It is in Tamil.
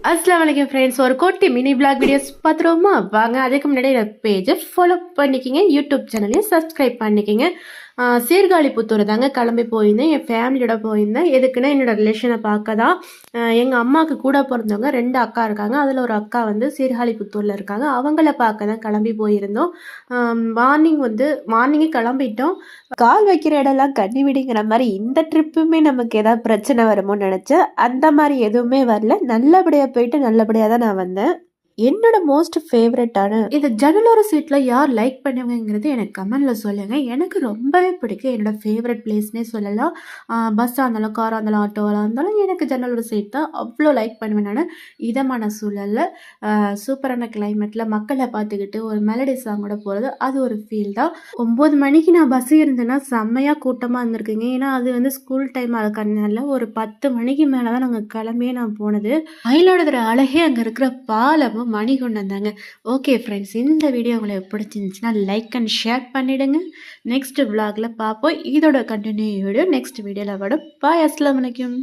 அஸ்ஸலாமு அலைக்கும் ஃப்ரெண்ட்ஸ். ஒரு குட்டி மினி பிளாக் வீடியோஸ் பார்த்துருவோமா? வாங்க. அதுக்கு முன்னாடி என்னோட பேஜை ஃபாலோ பண்ணிக்கிங்க, யூடியூப் சேனலையும் சப்ஸ்கிரைப் பண்ணிக்கிங்க. சீர்காழிபுத்தூர் தாங்க கிளம்பி போயிருந்தேன். என் ஃபேமிலியோட போயிருந்தேன். எதுக்குன்னா என்னோட ரிலேஷனை பார்க்க தான். எங்கள் அம்மாவுக்கு கூட பிறந்தவங்க 2 அக்கா இருக்காங்க. அதில் ஒரு அக்கா வந்து சீர்காழிபுத்தூரில் இருக்காங்க. அவங்கள பார்க்க தான் கிளம்பி போயிருந்தோம். மார்னிங்கே கிளம்பிட்டோம். கால் வைக்கிற இடம்லாம் கண்ணி விடிங்கிற மாதிரி இந்த ட்ரிப்புமே நமக்கு ஏதாவது பிரச்சனை வருமோன்னு நினச்சேன். அந்த மாதிரி எதுவுமே வரல. நல்லபடியாக போயிட்டு நல்லபடியாக தான் நான் வந்தேன். என்னோட மோஸ்ட் ஃபேவரட்டான இந்த ஜன்னலோர சீட்டில் யார் லைக் பண்ணுவீங்கிறது எனக்கு கமெண்டில் சொல்லுங்கள். எனக்கு ரொம்பவே பிடிக்கும். என்னோட ஃபேவரட் பிளேஸ்னே சொல்லலாம். பஸ்ஸாக இருந்தாலும் காராக இருந்தாலும் ஆட்டோவாக இருந்தாலும் எனக்கு ஜன்னலோர சீட் தான் அவ்வளோ லைக் பண்ணுவேன் நான். இதமான சூழலில் சூப்பரான கிளைமேட்டில் மக்களை பார்த்துக்கிட்டு ஒரு மெலடி சாங்கோட போகிறது அது ஒரு ஃபீல் தான். 9 மணிக்கு நான் பஸ் இருந்தேன்னா செம்மையாக கூட்டமாக இருந்திருக்குங்க. ஏன்னா அது வந்து ஸ்கூல் டைம் அதுக்கனால ஒரு 10 மணிக்கு மேலே தான் நாங்கள் கிளம்பியே நான் போனது. மயிலாடுதுறை அழகே அங்கே இருக்கிற பாலமும் மணி கொண்டு வந்தாங்க. ஓகே ஃப்ரெண்ட்ஸ், இந்த வீடியோ உங்களுக்கு பிடிச்சிருந்துச்சுன்னா லைக் அண்ட் ஷேர் பண்ணிவிடுங்க. நெக்ஸ்ட் விலாகில் பார்ப்போம். இதோட கண்டினியூ வீடியோ நெக்ஸ்ட் வீடியோவில் வரும். பாய். அஸ்ஸலாமு அலைக்கும்.